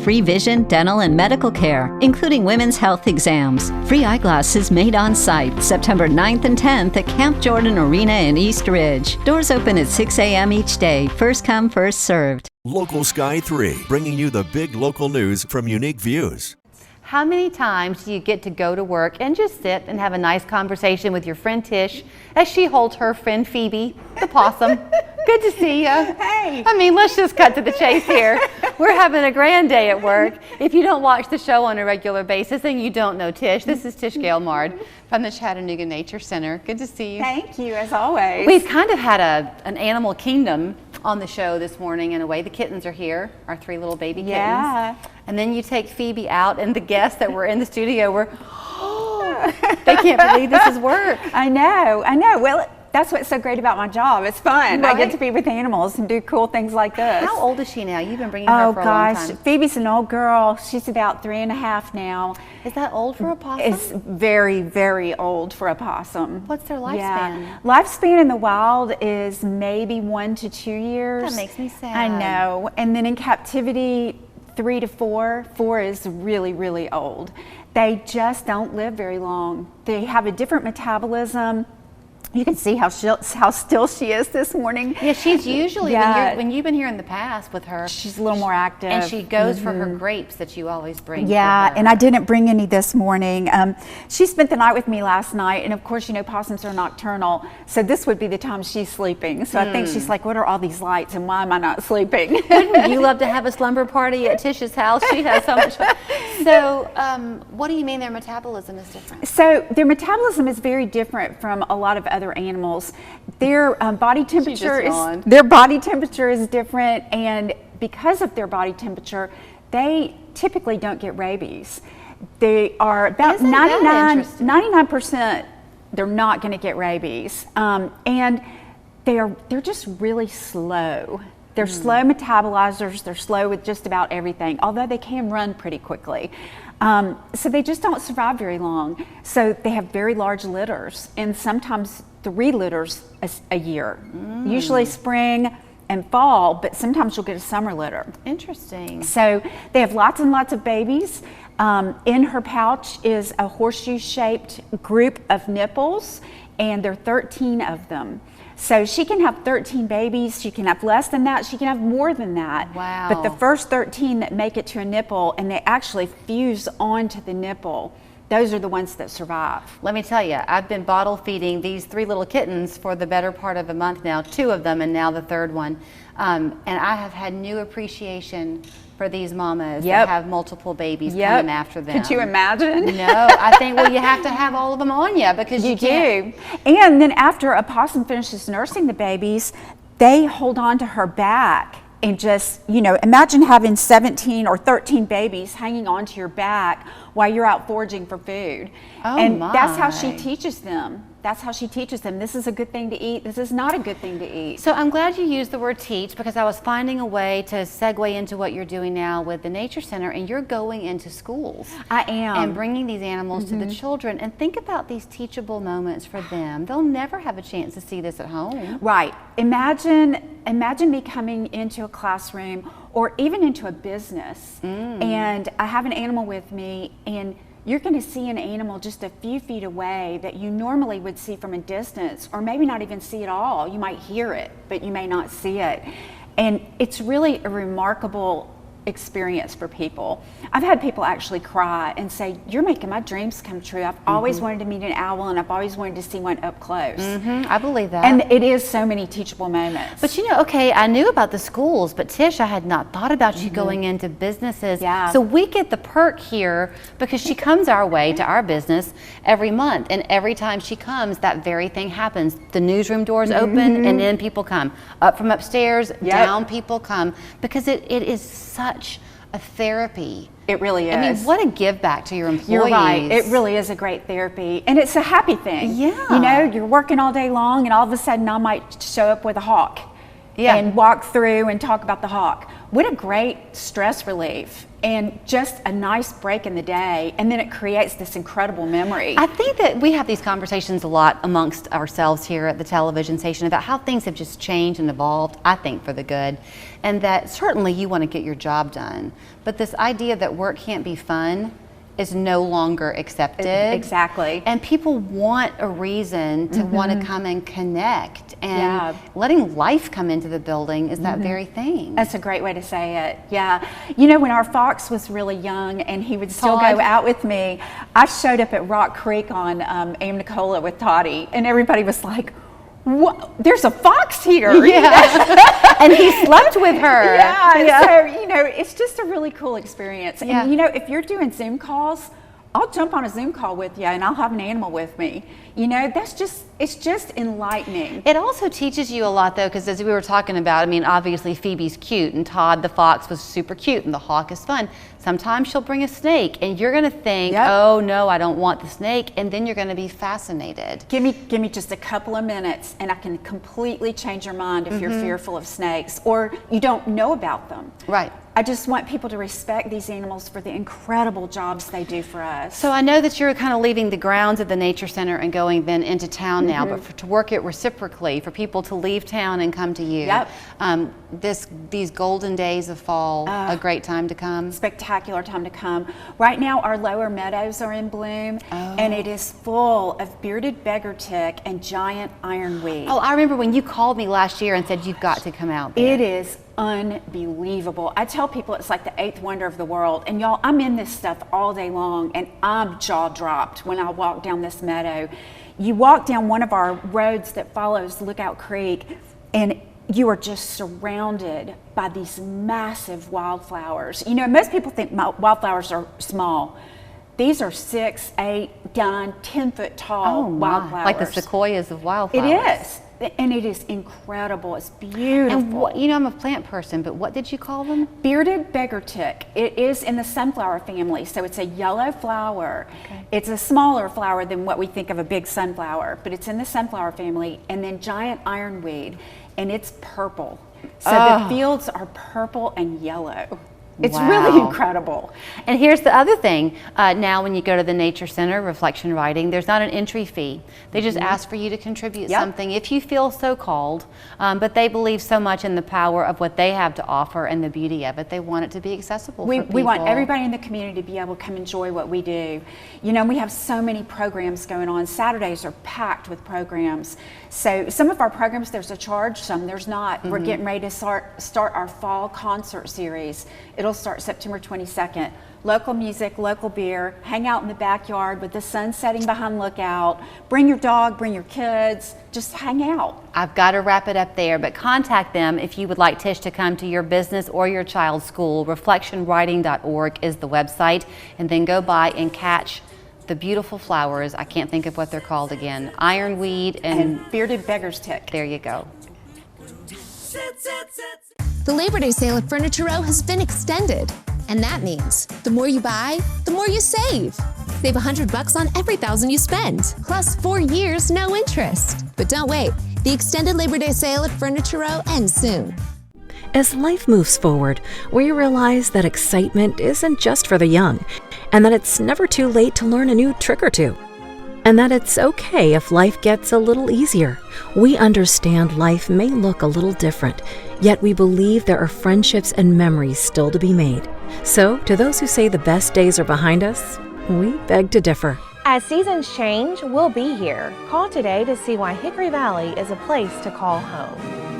Free vision, dental, and medical care, including women's health exams. Free eyeglasses made on site, September 9th and 10th at Camp Jordan Arena in East Ridge. Doors open at 6 a.m. each day. First come, first served. Local Sky 3, bringing you the big local news from unique views. How many times do you get to go to work and just sit and have a nice conversation with your friend Tish as she holds her friend Phoebe, the possum? Good to see you. Hey. I mean, let's just cut to the chase here. We're having a grand day at work. If you don't watch the show on a regular basis, then you don't know Tish. This is Tish Gailmard from the Chattanooga Nature Center. Good to see you. Thank you, as always. We've kind of had an animal kingdom on the show this morning in a way. The kittens are here, our 3 little baby kittens. Yeah. And then you take Phoebe out, and the guests that were in the studio were, they can't believe this is work. I know. Well, that's what's so great about my job. It's fun. Right. I get to be with animals and do cool things like this. How old is she now? You've been bringing her for a long time. Phoebe's an old girl. She's about 3.5 now. Is that old for a possum? It's very, very old for a possum. What's their lifespan? Yeah. Lifespan in the wild is maybe 1 to 2 years. That makes me sad. I know. And then in captivity, 3 to 4. 4 is really, really old. They just don't live very long. They have a different metabolism. You can see how still she is this morning. Yeah, she's usually, when you've been here in the past with her, she's a little more active. And she goes for her grapes that you always bring. Yeah, and I didn't bring any this morning. She spent the night with me last night, and of course, you know, possums are nocturnal, so this would be the time she's sleeping. So I think she's like, what are all these lights, and why am I not sleeping? Wouldn't you love to have a slumber party at Tish's house? She has so much fun. So what do you mean their metabolism is different? So their metabolism is very different from a lot of other animals. Their body temperature is different, and because of their body temperature, they typically don't get rabies. They are about 99%. They're not going to get rabies, and they're just really slow. They're slow metabolizers. They're slow with just about everything, although they can run pretty quickly. So they just don't survive very long. So they have very large litters, and sometimes 3 litters a year. Usually spring and fall, but sometimes you'll get a summer litter. Interesting. So they have lots and lots of babies. In her pouch is a horseshoe-shaped group of nipples, and there are 13 of them. So she can have 13 babies, she can have less than that, she can have more than that. Wow. But the first 13 that make it to a nipple and they actually fuse onto the nipple, those are the ones that survive. Let me tell you, I've been bottle feeding these 3 little kittens for the better part of a month now, 2 of them and now the 3rd one. And I have had new appreciation for these mamas that have multiple babies coming after them. Could you imagine? No, I think, well, you have to have all of them on you because you can't. And then after a possum finishes nursing the babies, they hold on to her back and just, you know, imagine having 17 or 13 babies hanging onto your back while you're out foraging for food. Oh, and my. That's how she teaches them. That's how she teaches them. This is a good thing to eat. This is not a good thing to eat. So I'm glad you used the word teach, because I was finding a way to segue into what you're doing now with the Nature Center, and you're going into schools. I am. And bringing these animals to the children. And think about these teachable moments for them. They'll never have a chance to see this at home. Right. Imagine me coming into a classroom or even into a business, and I have an animal with me, and you're going to see an animal just a few feet away that you normally would see from a distance, or maybe not even see at all. You might hear it, but you may not see it. And it's really a remarkable experience for people. I've had people actually cry and say, you're making my dreams come true. I've always wanted to meet an owl, and I've always wanted to see one up close. I believe that. And it is so many teachable moments. But you know, okay, I knew about the schools, but Tish, I had not thought about you going into businesses. Yeah. So we get the perk here because she comes our way to our business every month, and every time she comes, that very thing happens. The newsroom doors open, and then people come. Up from upstairs, down people come, because it is such a therapy. It really is. I mean, what a give back to your employees. You're right. It really is a great therapy. And it's a happy thing. Yeah. You know, you're working all day long, and all of a sudden I might show up with a hawk. and walk through and talk about the hawk. What a great stress relief and just a nice break in the day, and then it creates this incredible memory. I think that we have these conversations a lot amongst ourselves here at the television station about how things have just changed and evolved, I think, for the good, and that certainly you want to get your job done, but this idea that work can't be fun is no longer accepted. Exactly. And people want a reason to want to come and connect, and letting life come into the building is that very thing. That's a great way to say it. Yeah. You know, when our fox was really young and he would still go out with me, I showed up at Rock Creek on Amnicola with Toddy, and everybody was like, "What? There's a fox here!" Yeah. And he slept with her. Yeah. So, you know, it's just a really cool experience. Yeah. And, you know, if you're doing Zoom calls, I'll jump on a Zoom call with you and I'll have an animal with me. You know, it's just enlightening. It also teaches you a lot, though, because as we were talking about, I mean, obviously Phoebe's cute, and Todd the fox was super cute, and the hawk is fun. Sometimes she'll bring a snake, and you're going to think, oh, no, I don't want the snake, and then you're going to be fascinated. Give me just a couple of minutes, and I can completely change your mind if you're fearful of snakes or you don't know about them. Right. I just want people to respect these animals for the incredible jobs they do for us. So I know that you're kind of leaving the grounds of the Nature Center and going then into town now, but to work it reciprocally, for people to leave town and come to you. These golden days of fall, a great time to come. Spectacular time to come. Right now our lower meadows are in bloom, and it is full of bearded beggar tick and giant ironweed. Oh, I remember when you called me last year and said you've got to come out there. It is unbelievable. I tell people it's like the 8th wonder of the world, and y'all, I'm in this stuff all day long, and I'm jaw dropped when I walk down this meadow. You walk down one of our roads that follows Lookout Creek, and you are just surrounded by these massive wildflowers. You know, most people think wildflowers are small. These are 6, 8, 9, 10-foot tall wildflowers. Like the sequoias of wildflowers. It is. And it is incredible. It's beautiful. And you know, I'm a plant person, but what did you call them? Bearded beggar tick. It is in the sunflower family, so it's a yellow flower. Okay. It's a smaller flower than what we think of a big sunflower, but it's in the sunflower family. And then giant ironweed, and it's purple. So the fields are purple and yellow. It's really incredible. And here's the other thing. Now when you go to the Nature Center, reflection writing, there's not an entry fee. They just ask for you to contribute something if you feel so called. But they believe so much in the power of what they have to offer and the beauty of it. They want it to be accessible for people. We want everybody in the community to be able to come enjoy what we do. You know, we have so many programs going on. Saturdays are packed with programs. So some of our programs, there's a charge, some there's not. We're getting ready to start our fall concert series. It'll start September 22nd. Local music, local beer, hang out in the backyard with the sun setting behind Lookout. Bring your dog, bring your kids, just hang out. I've got to wrap it up there, but contact them if you would like Tish to come to your business or your child's school. Reflectionwriting.org is the website, and then go by and catch the beautiful flowers. I can't think of what they're called again. Ironweed and bearded beggar's tick. There you go. The Labor Day sale at Furniture Row has been extended, and that means the more you buy, the more you save. Save $100 on every $1,000 you spend, plus 4 years, no interest. But don't wait. The extended Labor Day sale at Furniture Row ends soon. As life moves forward, we realize that excitement isn't just for the young, and that it's never too late to learn a new trick or two. And that it's okay if life gets a little easier. We understand life may look a little different, yet we believe there are friendships and memories still to be made. So, to those who say the best days are behind us, we beg to differ. As seasons change, we'll be here. Call today to see why Hickory Valley is a place to call home.